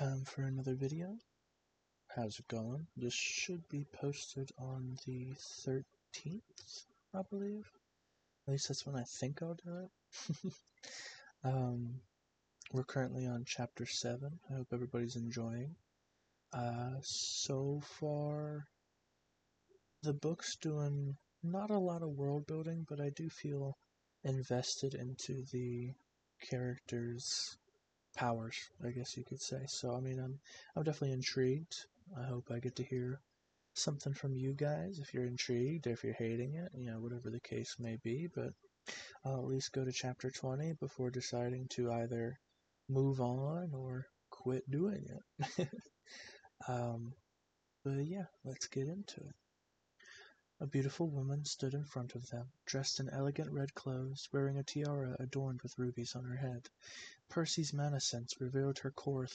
time for another video. How's it going? This should be posted on the 13th, I believe. At least that's when I think I'll do it. We're currently on chapter 7. I hope everybody's enjoying. So far, the book's doing not a lot of world building, but I do feel invested into the characters' powers, I guess you could say. So I mean, I'm definitely intrigued. I hope I get to hear something from you guys if you're intrigued or if you're hating it, whatever the case may be. But I'll at least go to chapter 20 before deciding to either move on or quit doing it. But yeah, let's get into it. A beautiful woman stood in front of them, dressed in elegant red clothes, wearing a tiara adorned with rubies on her head. Percy's mana sense revealed her core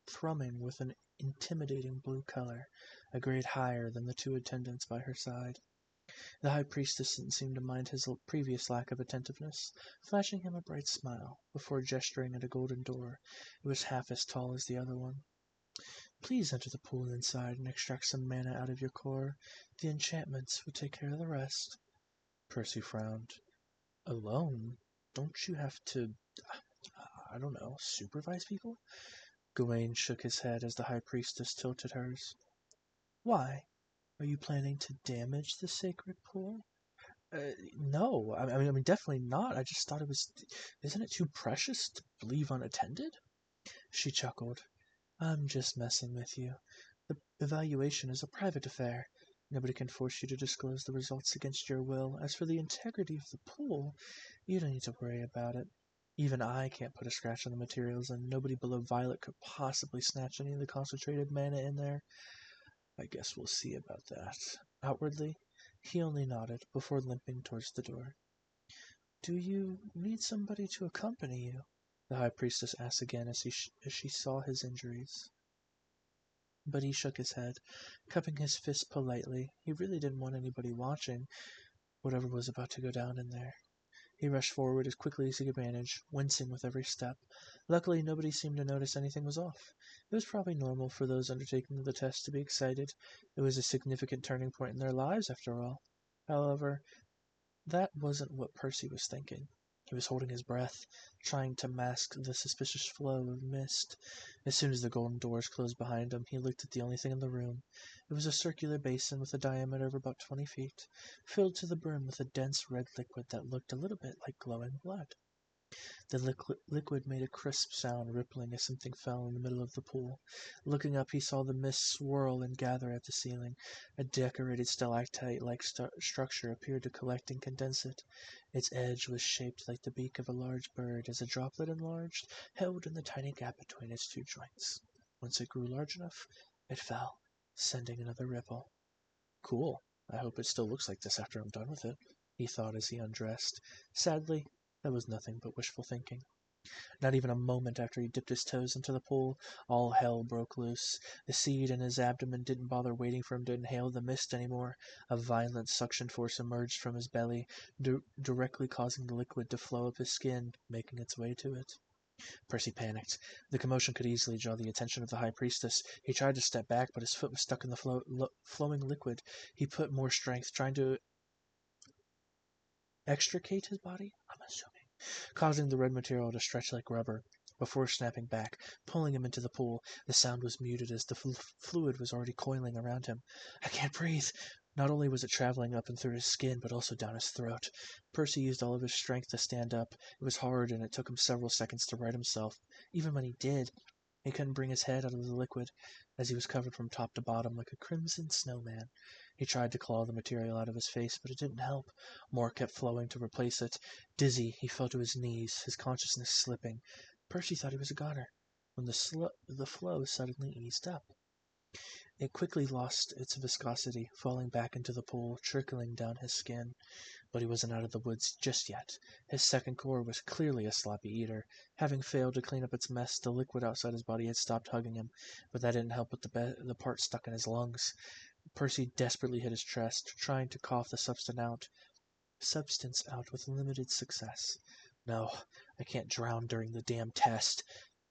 thrumming with an intimidating blue color, a grade higher than the two attendants by her side. The high priestess didn't seem to mind his previous lack of attentiveness, flashing him a bright smile, before gesturing at a golden door. It was half as tall as the other one. Please enter the pool inside and extract some mana out of your core. The enchantments will take care of the rest. Percy frowned. Alone? Don't you have to, I don't know, supervise people? Gawain shook his head as the high priestess tilted hers. Why? Are you planning to damage the sacred pool? No, I mean, definitely not. I just thought it was. Isn't it too precious to leave unattended? She chuckled. I'm just messing with you. The evaluation is a private affair. Nobody can force you to disclose the results against your will. As for the integrity of the pool, you don't need to worry about it. Even I can't put a scratch on the materials, and nobody below Violet could possibly snatch any of the concentrated mana in there. I guess we'll see about that. Outwardly, he only nodded before limping towards the door. Do you need somebody to accompany you? The high priestess asked again as she saw his injuries. But he shook his head, cupping his fist politely. He really didn't want anybody watching whatever was about to go down in there. He rushed forward as quickly as he could manage, wincing with every step. Luckily, nobody seemed to notice anything was off. It was probably normal for those undertaking the test to be excited. It was a significant turning point in their lives, after all. However, that wasn't what Percy was thinking. He was holding his breath, trying to mask the suspicious flow of mist. As soon as the golden doors closed behind him, he looked at the only thing in the room. It was a circular basin with a diameter of about 20 feet, filled to the brim with a dense red liquid that looked a little bit like glowing blood. The liquid made a crisp sound, rippling as something fell in the middle of the pool. Looking up, he saw the mist swirl and gather at the ceiling. A decorated stalactite-like structure appeared to collect and condense it. Its edge was shaped like the beak of a large bird as a droplet enlarged, held in the tiny gap between its two joints. Once it grew large enough, it fell, sending another ripple. Cool. I hope it still looks like this after I'm done with it, he thought as he undressed. Sadly, that was nothing but wishful thinking. Not even a moment after he dipped his toes into the pool, all hell broke loose. The seed in his abdomen didn't bother waiting for him to inhale the mist anymore. A violent suction force emerged from his belly, directly causing the liquid to flow up his skin, making its way to it. Percy panicked. The commotion could easily draw the attention of the high priestess. He tried to step back, but his foot was stuck in the flowing liquid. He put more strength, trying to extricate his body, I'm assuming, causing the red material to stretch like rubber. Before snapping back, pulling him into the pool, the sound was muted as the fluid was already coiling around him. I can't breathe! Not only was it traveling up and through his skin, but also down his throat. Percy used all of his strength to stand up. It was hard, and it took him several seconds to right himself. Even when he did, he couldn't bring his head out of the liquid, as he was covered from top to bottom like a crimson snowman. He tried to claw the material out of his face, but it didn't help. More kept flowing to replace it. Dizzy, he fell to his knees, his consciousness slipping. Percy thought he was a goner, when the flow suddenly eased up. It quickly lost its viscosity, falling back into the pool, trickling down his skin. But he wasn't out of the woods just yet. His second core was clearly a sloppy eater. Having failed to clean up its mess, the liquid outside his body had stopped hugging him, but that didn't help with the part stuck in his lungs. Percy desperately hit his chest, trying to cough the substance out with limited success. No, I can't drown during the damn test.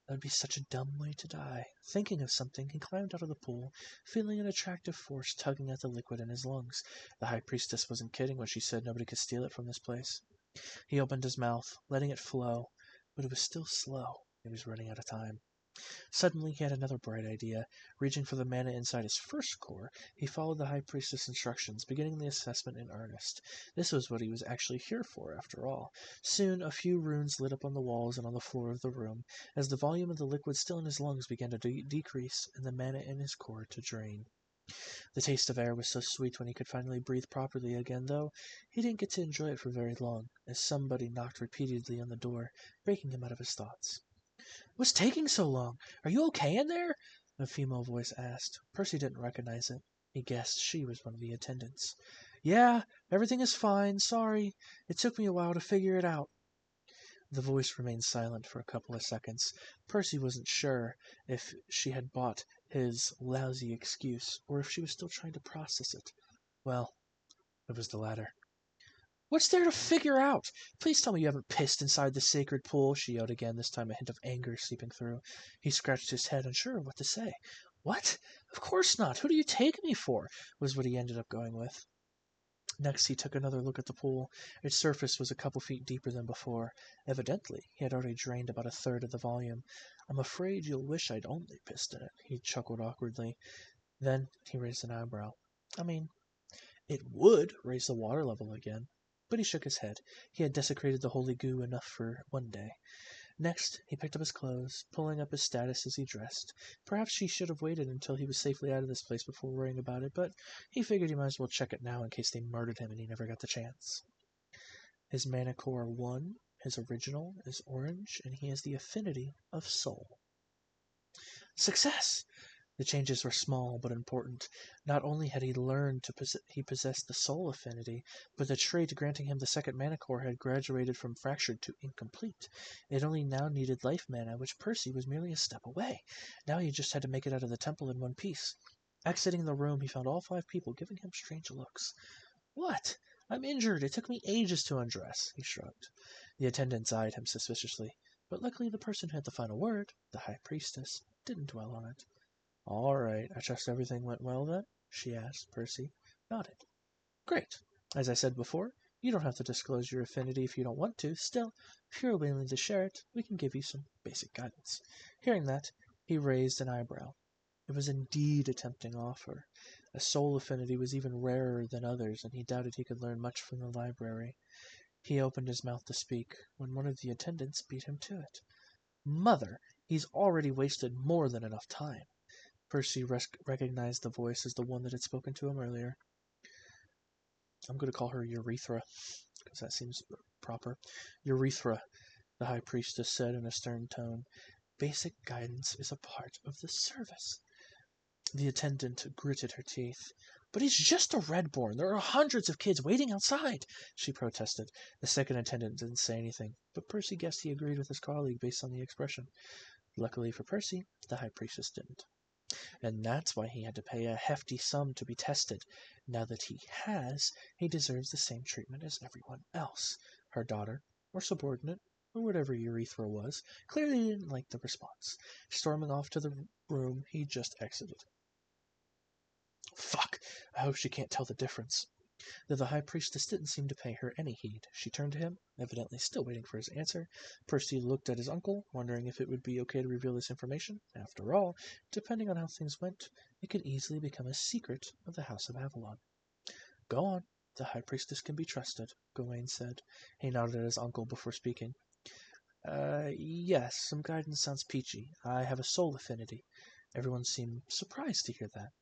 That would be such a dumb way to die. Thinking of something, he climbed out of the pool, feeling an attractive force tugging at the liquid in his lungs. The high priestess wasn't kidding when she said nobody could steal it from this place. He opened his mouth, letting it flow, but it was still slow. He was running out of time. Suddenly he had another bright idea. Reaching for the mana inside his first core, he followed the High Priestess' instructions, beginning the assessment in earnest. This was what he was actually here for, after all. Soon a few runes lit up on the walls and on the floor of the room, as the volume of the liquid still in his lungs began to decrease and the mana in his core to drain. The taste of air was so sweet when he could finally breathe properly again, though he didn't get to enjoy it for very long, as somebody knocked repeatedly on the door, breaking him out of his thoughts. "What's taking so long? Are you okay in there?" a female voice asked. Percy didn't recognize it. He guessed she was one of the attendants. "Yeah, everything is fine. Sorry. It took me a while to figure it out." The voice remained silent for a couple of seconds. Percy wasn't sure if she had bought his lousy excuse, or if she was still trying to process it. Well, it was the latter. "What's there to figure out? Please tell me you haven't pissed inside the sacred pool," she yelled again, this time a hint of anger seeping through. He scratched his head, unsure of what to say. "What? Of course not. Who do you take me for?" was what he ended up going with. Next he took another look at the pool. Its surface was a couple feet deeper than before. Evidently, he had already drained about a third of the volume. "I'm afraid you'll wish I'd only pissed in it," he chuckled awkwardly. Then he raised an eyebrow. "I mean, it would raise the water level again." But he shook his head. He had desecrated the holy goo enough for one day. Next, he picked up his clothes, pulling up his status as he dressed. Perhaps he should have waited until he was safely out of this place before worrying about it, but he figured he might as well check it now in case they murdered him and he never got the chance. His mana core 1, his original, is orange, and he has the affinity of soul. Success! The changes were small but important. Not only had he learned he possessed the soul affinity, but the trait granting him the second mana core had graduated from fractured to incomplete. It only now needed life mana, which Percy was merely a step away. Now he just had to make it out of the temple in one piece. Exiting the room, he found all 5 people giving him strange looks. "What? I'm injured. It took me ages to undress," he shrugged. The attendants eyed him suspiciously, but luckily the person who had the final word, the High Priestess, didn't dwell on it. "All right, I trust everything went well then?" she asked. Percy nodded. "Great. As I said before, you don't have to disclose your affinity if you don't want to. Still, if you're willing to share it, we can give you some basic guidance." Hearing that, he raised an eyebrow. It was indeed a tempting offer. A soul affinity was even rarer than others, and he doubted he could learn much from the library. He opened his mouth to speak, when one of the attendants beat him to it. "Mother, he's already wasted more than enough time." Percy recognized the voice as the one that had spoken to him earlier. I'm going to call her Urethra, because that seems proper. "Urethra," the High Priestess said in a stern tone. "Basic guidance is a part of the service." The attendant gritted her teeth. "But he's just a Redborn. There are hundreds of kids waiting outside," she protested. The second attendant didn't say anything, but Percy guessed he agreed with his colleague based on the expression. Luckily for Percy, the High Priestess didn't. And that's why he had to pay a hefty sum to be tested. Now that he has, he deserves the same treatment as everyone else. Her daughter, or subordinate, or whatever Urethra was, clearly didn't like the response. Storming off to the room he just exited. Fuck! I hope she can't tell the difference. Though the High Priestess didn't seem to pay her any heed. She turned to him, evidently still waiting for his answer. Percy looked at his uncle, wondering if it would be okay to reveal this information. After all, depending on how things went, it could easily become a secret of the House of Avalon. "Go on. The High Priestess can be trusted," Gawain said. He nodded at his uncle before speaking. Yes, some guidance sounds peachy. I have a soul affinity." Everyone seemed surprised to hear that.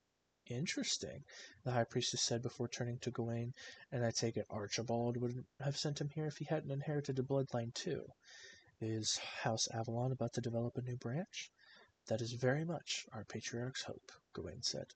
"Interesting," the High Priestess said before turning to Gawain. "And I take it Archibald wouldn't have sent him here if he hadn't inherited a bloodline too. Is House Avalon about to develop a new branch?" "That is very much our patriarch's hope," Gawain said.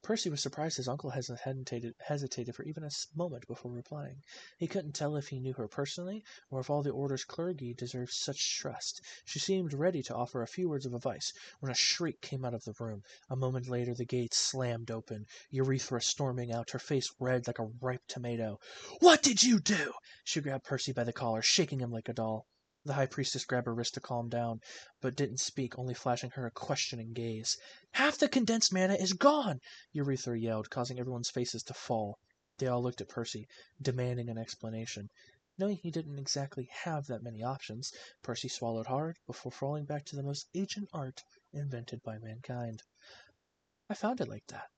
Percy was surprised his uncle hesitated for even a moment before replying. He couldn't tell if he knew her personally, or if all the Order's clergy deserved such trust. She seemed ready to offer a few words of advice, when a shriek came out of the room. A moment later the gates slammed open, Urethra storming out, her face red like a ripe tomato. "What did you do?" She grabbed Percy by the collar, shaking him like a doll. The high priestess grabbed her wrist to calm down, but didn't speak, only flashing her a questioning gaze. "Half the condensed mana is gone!" Urethra yelled, causing everyone's faces to fall. They all looked at Percy, demanding an explanation. Knowing he didn't exactly have that many options, Percy swallowed hard before falling back to the most ancient art invented by mankind. "I found it like that."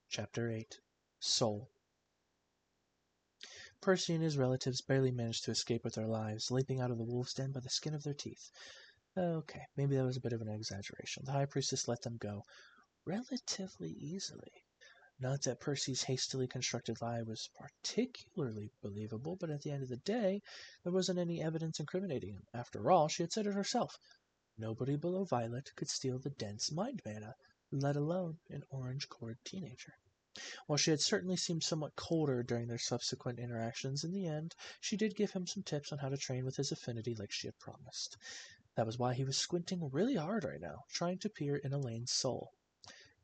Chapter 8. Soul. Percy and his relatives barely managed to escape with their lives, leaping out of the wolf's den by the skin of their teeth. Okay, maybe that was a bit of an exaggeration. The high priestess let them go relatively easily. Not that Percy's hastily constructed lie was particularly believable, but at the end of the day, there wasn't any evidence incriminating him. After all, she had said it herself. Nobody below Violet could steal the dense mind mana, let alone an orange-cored teenager. While she had certainly seemed somewhat colder during their subsequent interactions, in the end, she did give him some tips on how to train with his affinity like she had promised. That was why he was squinting really hard right now, trying to peer in Elaine's soul.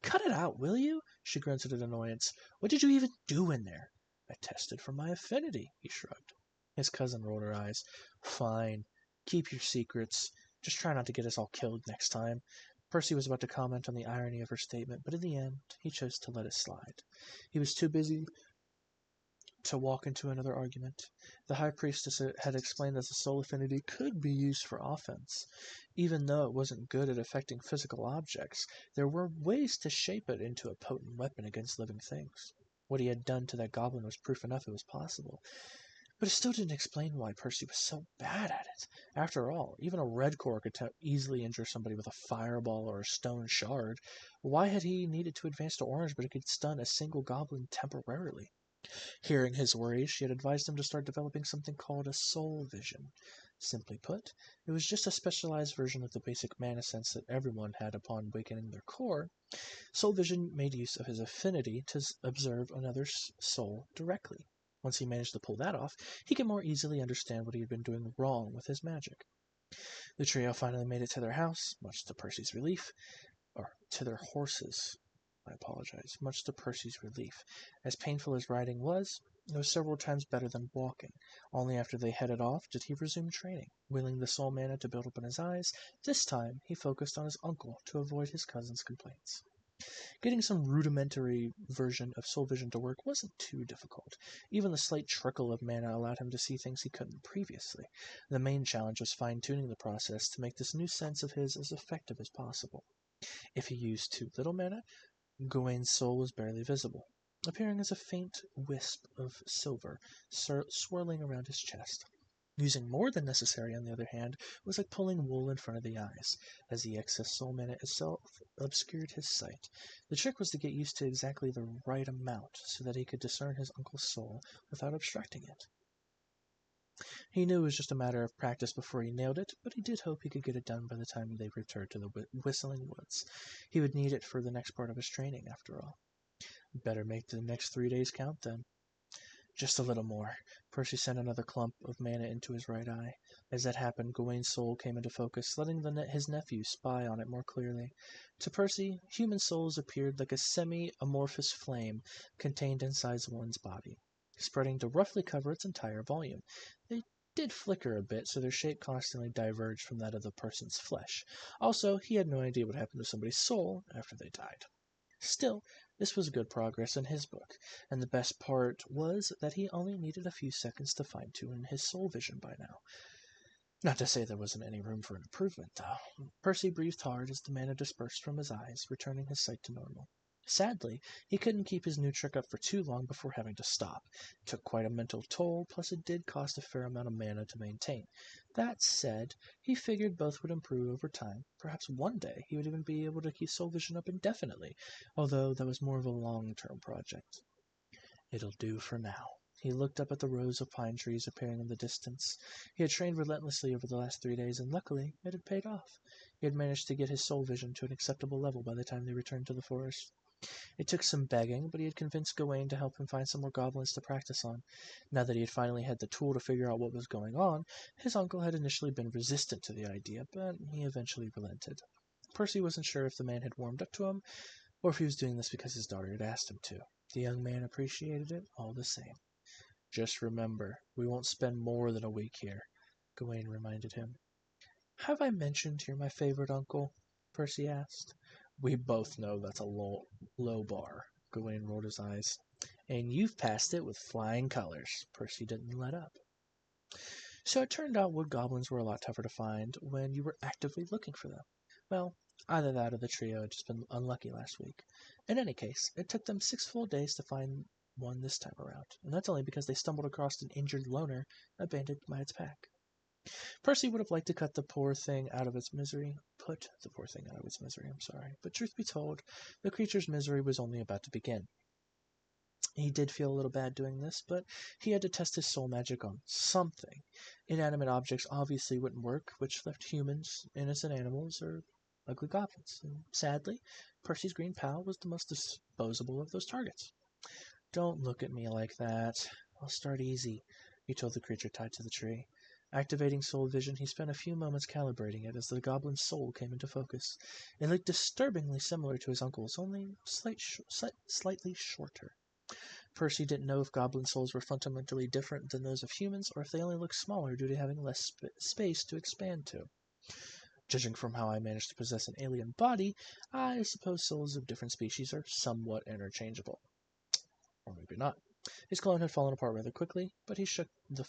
"Cut it out, will you?" she grunted in annoyance. "What did you even do in there?" "I tested for my affinity," he shrugged. His cousin rolled her eyes. "Fine. Keep your secrets. Just try not to get us all killed next time." Percy was about to comment on the irony of her statement, but in the end, he chose to let it slide. He was too busy to walk into another argument. The high priestess had explained that the soul affinity could be used for offense. Even though it wasn't good at affecting physical objects, there were ways to shape it into a potent weapon against living things. What he had done to that goblin was proof enough it was possible. But it still didn't explain why Percy was so bad at it. After all, even a red core could easily injure somebody with a fireball or a stone shard. Why had he needed to advance to orange but it could stun a single goblin temporarily? Hearing his worries, she had advised him to start developing something called a soul vision. Simply put, it was just a specialized version of the basic mana sense that everyone had upon awakening their core. Soul vision made use of his affinity to observe another's soul directly. Once he managed to pull that off, he could more easily understand what he had been doing wrong with his magic. The trio finally made it to their house, much to Percy's relief, or to their horses. I apologize, much to Percy's relief. As painful as riding was, it was several times better than walking. Only after they headed off did he resume training, willing the soul mana to build up in his eyes. This time he focused on his uncle to avoid his cousin's complaints. Getting some rudimentary version of soul vision to work wasn't too difficult. Even the slight trickle of mana allowed him to see things he couldn't previously. The main challenge was fine-tuning the process to make this new sense of his as effective as possible. If he used too little mana, Gawain's soul was barely visible, appearing as a faint wisp of silver swirling around his chest. Using more than necessary, on the other hand, was like pulling wool in front of the eyes, as the excess soul mana itself obscured his sight. The trick was to get used to exactly the right amount, so that he could discern his uncle's soul without obstructing it. He knew it was just a matter of practice before he nailed it, but he did hope he could get it done by the time they returned to the Whistling Woods. He would need it for the next part of his training, after all. Better make the next 3 days count, then. Just a little more. Percy sent another clump of mana into his right eye. As that happened, Gawain's soul came into focus, letting his nephew spy on it more clearly. To Percy, human souls appeared like a semi-amorphous flame contained inside one's body, spreading to roughly cover its entire volume. They did flicker a bit, so their shape constantly diverged from that of the person's flesh. Also, he had no idea what happened to somebody's soul after they died. Still, this was good progress in his book, and the best part was that he only needed a few seconds to fine-tune his soul vision by now. Not to say there wasn't any room for improvement, though. Percy breathed hard as the mana dispersed from his eyes, returning his sight to normal. Sadly, he couldn't keep his new trick up for too long before having to stop. It took quite a mental toll, plus it did cost a fair amount of mana to maintain. That said, he figured both would improve over time. Perhaps one day he would even be able to keep soul vision up indefinitely, although that was more of a long-term project. It'll do for now. He looked up at the rows of pine trees appearing in the distance. He had trained relentlessly over the last 3 days, and luckily it had paid off. He had managed to get his soul vision to an acceptable level by the time they returned to the forest. It took some begging, but he had convinced Gawain to help him find some more goblins to practice on. Now that he had finally had the tool to figure out what was going on, his uncle had initially been resistant to the idea, but he eventually relented. Percy wasn't sure if the man had warmed up to him, or if he was doing this because his daughter had asked him to. The young man appreciated it all the same. "Just remember, we won't spend more than a week here. Gawain reminded him. Have I mentioned you're my favorite uncle? Percy asked. We both know that's a low bar. Gawain rolled his eyes. And you've passed it with flying colors. Percy didn't let up. So it turned out wood goblins were a lot tougher to find when you were actively looking for them. Well, either that or the trio had just been unlucky last week. In any case, it took them 6 full days to find one this time around, and that's only because they stumbled across an injured loner abandoned by its pack. Percy would have liked to put the poor thing out of its misery, but truth be told, the creature's misery was only about to begin. He did feel a little bad doing this, but he had to test his soul magic on something. Inanimate objects obviously wouldn't work, which left humans, innocent animals, or ugly goblins. And sadly, Percy's green pal was the most disposable of those targets. Don't look at me like that. I'll start easy, he told the creature tied to the tree. Activating soul vision, he spent a few moments calibrating it as the goblin's soul came into focus. It looked disturbingly similar to his uncle's, only slightly shorter. Percy didn't know if goblin souls were fundamentally different than those of humans, or if they only looked smaller due to having less space to expand to. Judging from how I managed to possess an alien body, I suppose souls of different species are somewhat interchangeable. Or maybe not. His clone had fallen apart rather quickly, but he shook the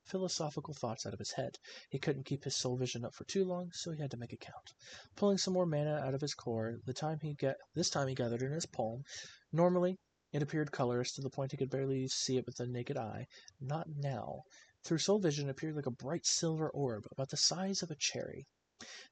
philosophical thoughts out of his head. He couldn't keep his soul vision up for too long, so he had to make it count. Pulling some more mana out of his core, this time he gathered it in his palm. Normally, it appeared colorless to the point he could barely see it with the naked eye. Not now. Through soul vision, it appeared like a bright silver orb, about the size of a cherry.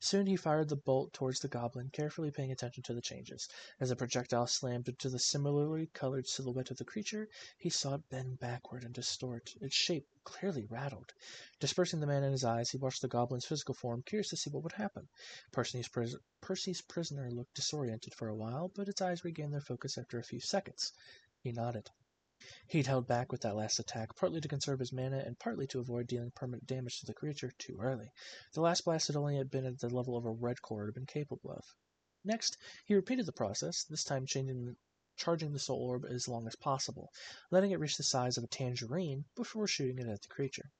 Soon he fired the bolt towards the goblin, carefully paying attention to the changes. As the projectile slammed into the similarly colored silhouette of the creature, he saw it bend backward and distort. Its shape clearly rattled. Dispersing the man in his eyes, he watched the goblin's physical form, curious to see what would happen. Percy's prisoner looked disoriented for a while, but its eyes regained their focus after a few seconds. He nodded. He'd held back with that last attack, partly to conserve his mana and partly to avoid dealing permanent damage to the creature too early. The last blast had only been at the level of a red core had been capable of. Next, he repeated the process, this time charging the soul orb as long as possible, letting it reach the size of a tangerine before shooting it at the creature.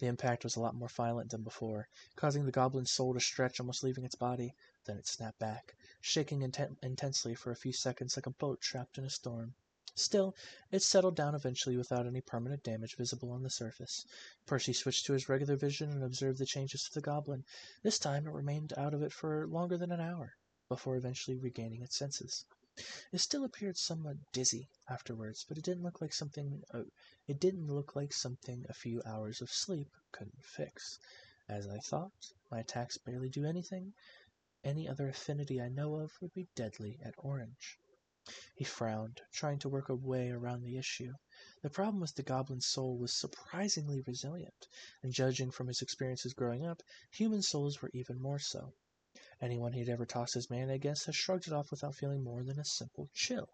The impact was a lot more violent than before, causing the goblin's soul to stretch, almost leaving its body. Then it snapped back, shaking intensely for a few seconds like a boat trapped in a storm. Still, it settled down eventually without any permanent damage visible on the surface. Percy switched to his regular vision and observed the changes to the goblin. This time it remained out of it for longer than an hour, before eventually regaining its senses. It still appeared somewhat dizzy afterwards, but it didn't look like something a few hours of sleep couldn't fix. As I thought, my attacks barely do anything. Any other affinity I know of would be deadly at orange. He frowned, trying to work a way around the issue. The problem was the goblin's soul was surprisingly resilient, and judging from his experiences growing up, human souls were even more so. Anyone he'd ever tossed his mana against had shrugged it off without feeling more than a simple chill.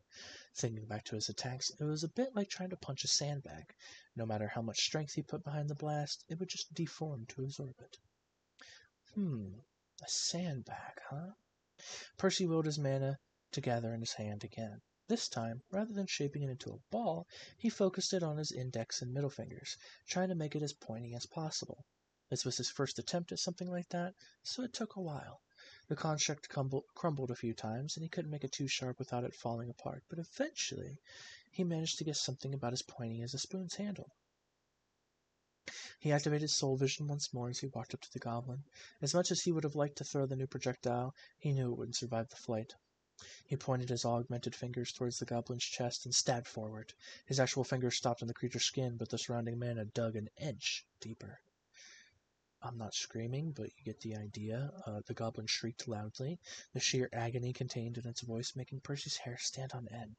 Thinking back to his attacks, it was a bit like trying to punch a sandbag. No matter how much strength he put behind the blast, it would just deform to absorb it. A sandbag, huh? Percy willed his mana to gather in his hand again. This time, rather than shaping it into a ball, he focused it on his index and middle fingers, trying to make it as pointy as possible. This was his first attempt at something like that, so it took a while. The construct crumbled a few times, and he couldn't make it too sharp without it falling apart, but eventually he managed to get something about as pointy as a spoon's handle. He activated soul vision once more as he walked up to the goblin. As much as he would have liked to throw the new projectile, he knew it wouldn't survive the flight. He pointed his augmented fingers towards the goblin's chest and stabbed forward. His actual fingers stopped on the creature's skin, but the surrounding mana dug an inch deeper. I'm not screaming, but you get the idea. The goblin shrieked loudly, the sheer agony contained in its voice making Percy's hair stand on end.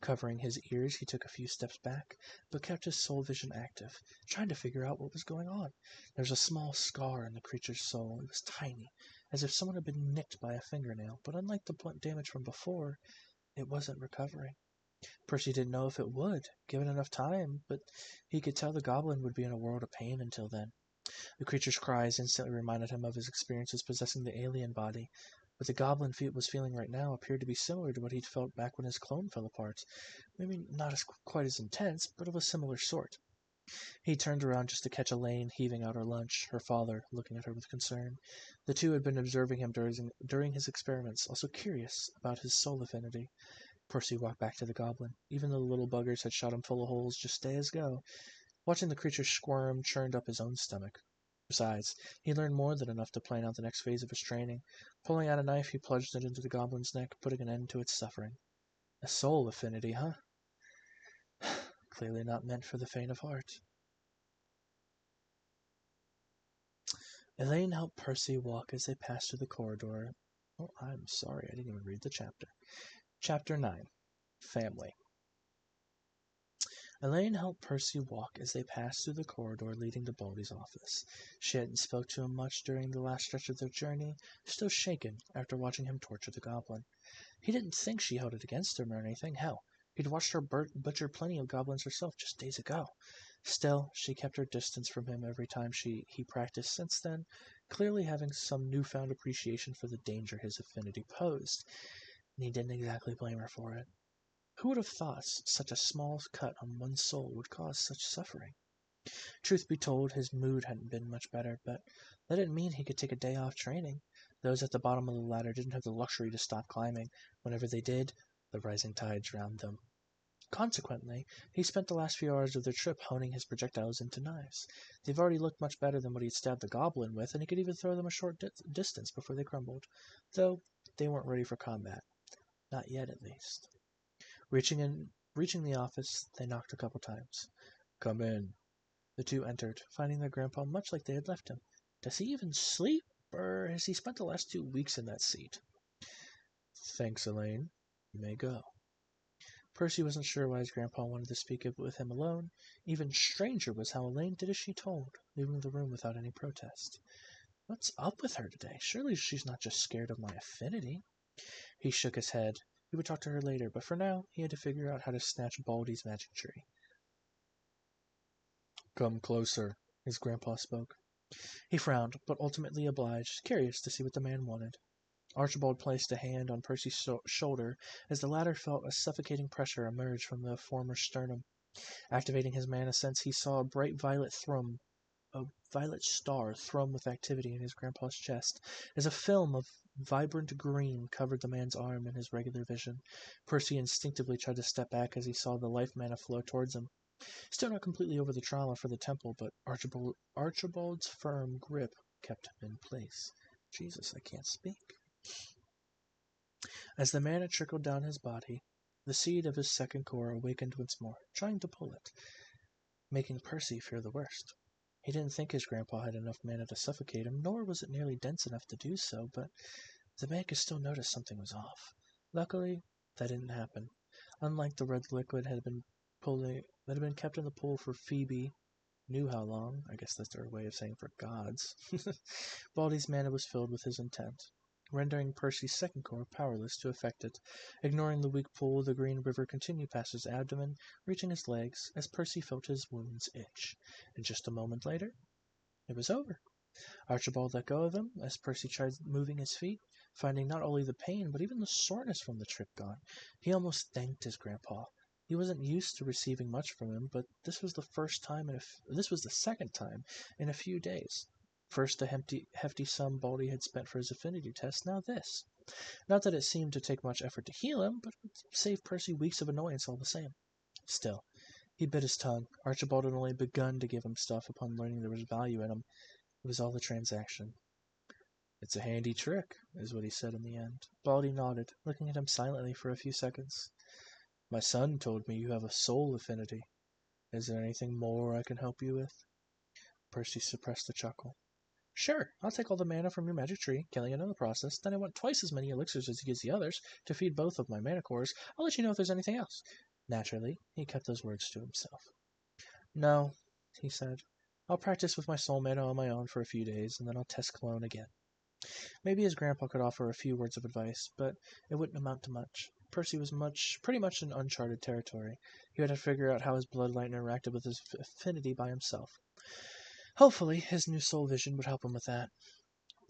Covering his ears, he took a few steps back, but kept his soul vision active, trying to figure out what was going on. There was a small scar in the creature's soul. It was tiny, as if someone had been nicked by a fingernail, but unlike the blunt damage from before, it wasn't recovering. Percy didn't know if it would, given enough time, but he could tell the goblin would be in a world of pain until then. The creature's cries instantly reminded him of his experiences possessing the alien body. What the goblin was feeling right now appeared to be similar to what he'd felt back when his clone fell apart. Maybe not quite as intense, but of a similar sort. He turned around just to catch Elaine heaving out her lunch, her father looking at her with concern. The two had been observing him during his experiments, also curious about his soul affinity. Percy walked back to the goblin. Even though the little buggers had shot him full of holes just days ago, watching the creature squirm churned up his own stomach. Besides, he learned more than enough to plan out the next phase of his training. Pulling out a knife, he plunged it into the goblin's neck, putting an end to its suffering. A soul affinity, huh? Clearly not meant for the faint of heart. Elaine helped Percy walk as they passed through the corridor. Oh, I'm sorry, I didn't even read the chapter. Chapter 9. Family. Elaine helped Percy walk as they passed through the corridor leading to Baldy's office. She hadn't spoke to him much during the last stretch of their journey, still shaken after watching him torture the goblin. He didn't think she held it against him or anything. Hell, he'd watched her butcher plenty of goblins herself just days ago. Still, she kept her distance from him every time he practiced since then, clearly having some newfound appreciation for the danger his affinity posed, and he didn't exactly blame her for it. Who would have thought such a small cut on one's soul would cause such suffering? Truth be told, his mood hadn't been much better, but that didn't mean he could take a day off training. Those at the bottom of the ladder didn't have the luxury to stop climbing. Whenever they did, the rising tide drowned them. Consequently, he spent the last few hours of their trip honing his projectiles into knives. They've already looked much better than what he'd stabbed the goblin with, and he could even throw them a short distance before they crumbled. Though they weren't ready for combat. Not yet, at least. Reaching the office, they knocked a couple times. "Come in." The two entered, finding their grandpa much like they had left him. Does he even sleep, or has he spent the last 2 weeks in that seat? "Thanks, Elaine. You may go." Percy wasn't sure why his grandpa wanted to speak with him alone. Even stranger was how Elaine did as she told, leaving the room without any protest. What's up with her today? Surely she's not just scared of my affinity. He shook his head. He would talk to her later, but for now, he had to figure out how to snatch Baldy's magic tree. "Come closer," his grandpa spoke. He frowned, but ultimately obliged, curious to see what the man wanted. Archibald placed a hand on Percy's shoulder as the latter felt a suffocating pressure emerge from the former's sternum. Activating his mana sense, he saw a violet star thrum with activity in his grandpa's chest, as a film of vibrant green covered the man's arm in his regular vision. Percy instinctively tried to step back as he saw the life mana flow towards him. Still not completely over the trauma for the temple, but Archibald's firm grip kept him in place. Jesus, I can't speak. As the mana trickled down his body, the seed of his second core awakened once more, trying to pull it, making Percy fear the worst. He didn't think his grandpa had enough mana to suffocate him, nor was it nearly dense enough to do so, but the man could still notice something was off. Luckily, that didn't happen. Unlike the red liquid that had been kept in the pool for Phoebe knew how long, I guess that's their way of saying for gods, Baldy's mana was filled with his intent, rendering Percy's second core powerless to affect it. Ignoring the weak pull, the green river continued past his abdomen, reaching his legs, as Percy felt his wounds itch. And just a moment later, it was over. Archibald let go of him as Percy tried moving his feet, finding not only the pain, but even the soreness from the trip gone. He almost thanked his grandpa. He wasn't used to receiving much from him, but this was the second time in a few days. First the hefty sum Baldy had spent for his affinity test, now this. Not that it seemed to take much effort to heal him, but it would save Percy weeks of annoyance all the same. Still, he bit his tongue. Archibald had only begun to give him stuff upon learning there was value in him. It was all a transaction. "It's a handy trick," is what he said in the end. Baldy nodded, looking at him silently for a few seconds. "My son told me you have a soul affinity. Is there anything more I can help you with?" Percy suppressed a chuckle. "Sure, I'll take all the mana from your magic tree, killing it in the process. Then I want twice as many elixirs as he gives the others to feed both of my mana cores. I'll let you know if there's anything else." Naturally, he kept those words to himself. "No," he said. "I'll practice with my soul mana on my own for a few days, and then I'll test clone again." Maybe his grandpa could offer a few words of advice, but it wouldn't amount to much. Percy was pretty much in uncharted territory. He had to figure out how his bloodline interacted with his affinity by himself. Hopefully, his new soul vision would help him with that.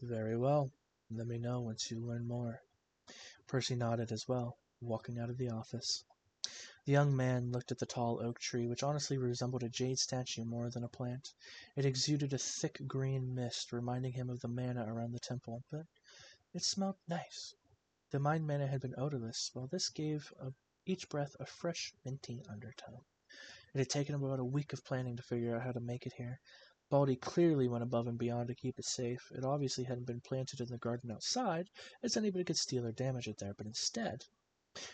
"Very well. Let me know once you learn more." Percy nodded as well, walking out of the office. The young man looked at the tall oak tree, which honestly resembled a jade statue more than a plant. It exuded a thick green mist, reminding him of the manna around the temple, but it smelled nice. The mind manna had been odorless, while this gave each breath a fresh, minty undertone. It had taken him about a week of planning to figure out how to make it here. Baldy clearly went above and beyond to keep it safe. It obviously hadn't been planted in the garden outside, as anybody could steal or damage it there, but instead,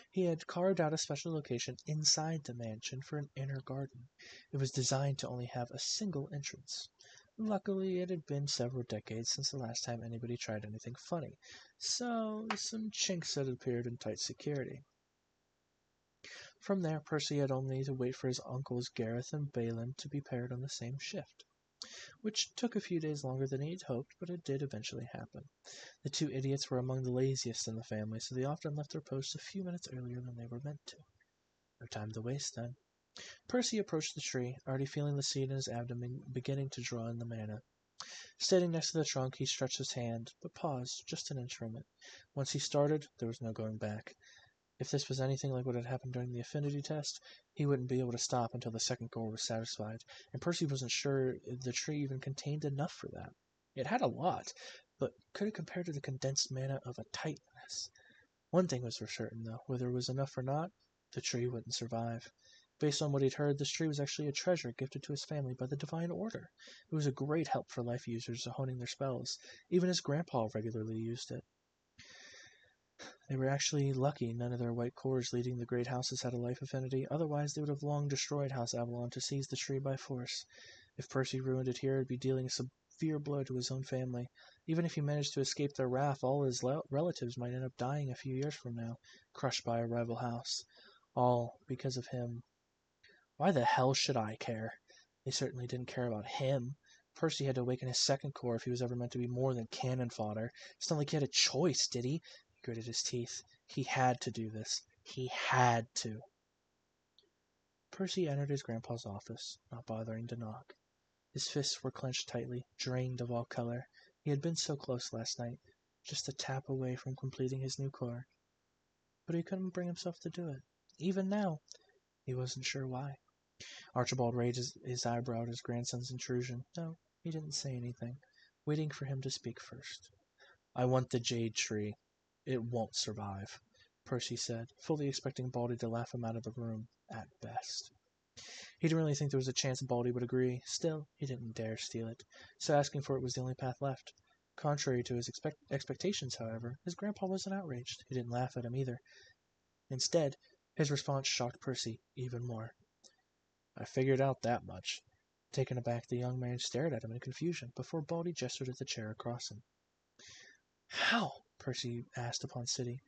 he had carved out a special location inside the mansion for an inner garden. It was designed to only have a single entrance. Luckily, it had been several decades since the last time anybody tried anything funny, so some chinks had appeared in tight security. From there, Percy had only to wait for his uncles Gareth and Balin to be paired on the same shift, which took a few days longer than he had hoped, but it did eventually happen. The two idiots were among the laziest in the family, so they often left their posts a few minutes earlier than they were meant to. No time to waste, then. Percy approached the tree, already feeling the seed in his abdomen beginning to draw in the manna. Standing next to the trunk, he stretched his hand, but paused just an inch from it. Once he started, there was no going back. If this was anything like what had happened during the affinity test, he wouldn't be able to stop until the second goal was satisfied, and Percy wasn't sure the tree even contained enough for that. It had a lot, but could it compare to the condensed mana of a Titaness? One thing was for certain, though, whether it was enough or not, the tree wouldn't survive. Based on what he'd heard, this tree was actually a treasure gifted to his family by the Divine Order. It was a great help for life users honing their spells. Even his grandpa regularly used it. They were actually lucky none of their white cores leading the great houses had a life affinity, otherwise they would have long destroyed House Avalon to seize the tree by force. If Percy ruined it here, it would be dealing a severe blow to his own family. Even if he managed to escape their wrath, all his relatives might end up dying a few years from now, crushed by a rival house. All because of him. Why the hell should I care? They certainly didn't care about him. Percy had to awaken his second core if he was ever meant to be more than cannon fodder. It's not like he had a choice, did he? He gritted his teeth. He had to do this. He had to. Percy entered his grandpa's office, not bothering to knock. His fists were clenched tightly, drained of all color. He had been so close last night, just a tap away from completing his new core. But he couldn't bring himself to do it. Even now, he wasn't sure why. Archibald raised his eyebrow at his grandson's intrusion. No, he didn't say anything, waiting for him to speak first. I want the jade tree. It won't survive, Percy said, fully expecting Baldy to laugh him out of the room, at best. He didn't really think there was a chance Baldy would agree. Still, he didn't dare steal it, so asking for it was the only path left. Contrary to his expectations, however, his grandpa wasn't outraged. He didn't laugh at him either. Instead, his response shocked Percy even more. I figured out that much. Taken aback, the young man stared at him in confusion before Baldy gestured at the chair across him. How? Percy asked upon sitting.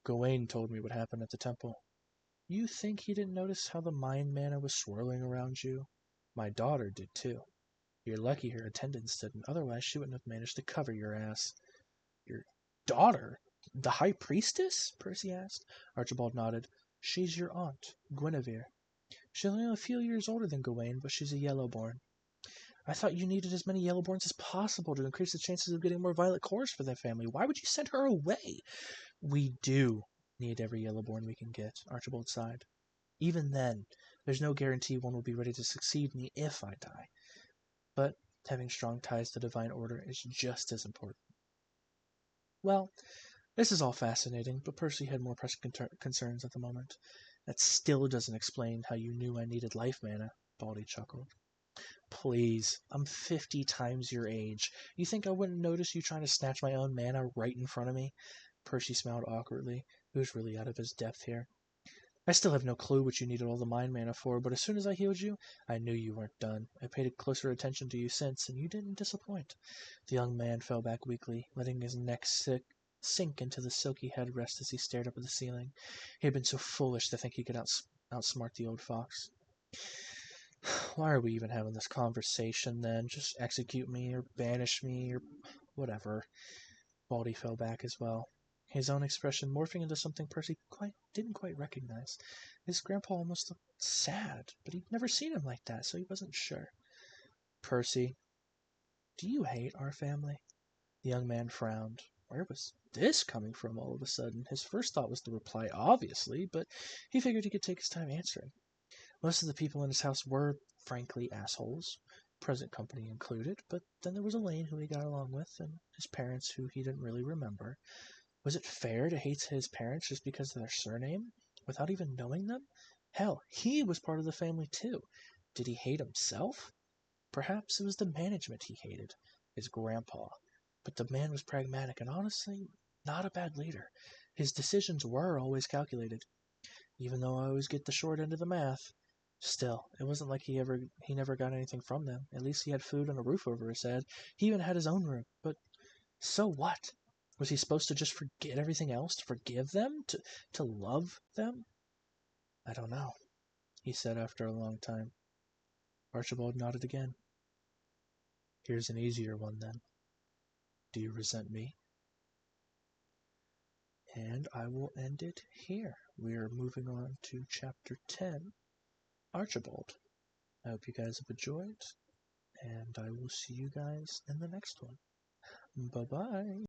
Gawain told me what happened at the temple. You think he didn't notice how the mind manna was swirling around you? My daughter did too. You're lucky her attendants didn't, otherwise she wouldn't have managed to cover your ass. Your daughter? The High Priestess? Percy asked. Archibald nodded. She's your aunt, Guinevere. She's only a few years older than Gawain, but she's a Yellowborn. I thought you needed as many Yellowborns as possible to increase the chances of getting more Violet cores for their family. Why would you send her away? We do need every Yellowborn we can get, Archibald sighed. Even then, there's no guarantee one will be ready to succeed me if I die. But having strong ties to Divine Order is just as important. Well, this is all fascinating, but Percy had more pressing concerns at the moment. That still doesn't explain how you knew I needed life mana, Baldy chuckled. Please, I'm 50 times your age. You think I wouldn't notice you trying to snatch my own mana right in front of me? Percy smiled awkwardly. He was really out of his depth here. I still have no clue what you needed all the mind mana for, but as soon as I healed you, I knew you weren't done. I paid closer attention to you since, and you didn't disappoint. The young man fell back weakly, letting his neck sink into the silky headrest as he stared up at the ceiling. He had been so foolish to think he could outsmart the old fox. Why are we even having this conversation, then? Just execute me, or banish me, or whatever. Baldy fell back as well, his own expression morphing into something Percy didn't quite recognize. His grandpa almost looked sad, but he'd never seen him like that, so he wasn't sure. Percy, do you hate our family? The young man frowned. Where was this coming from all of a sudden? His first thought was to reply, obviously, but he figured he could take his time answering. Most of the people in his house were, frankly, assholes, present company included, but then there was Elaine, who he got along with, and his parents, who he didn't really remember. Was it fair to hate his parents just because of their surname, without even knowing them? Hell, he was part of the family too. Did he hate himself? Perhaps it was the management he hated, his grandpa. But the man was pragmatic and honestly not a bad leader. His decisions were always calculated, even though I always get the short end of the math. Still, it wasn't like he never got anything from them. At least he had food and a roof over his head. He even had his own room. But so what? Was he supposed to just forget everything else, to forgive them, to love them? I don't know, he said after a long time. Archibald nodded again. Here's an easier one then. Do you resent me? And I will end it here. We are moving on to chapter 10, Archibald. I hope you guys have enjoyed, and I will see you guys in the next one. Bye-bye.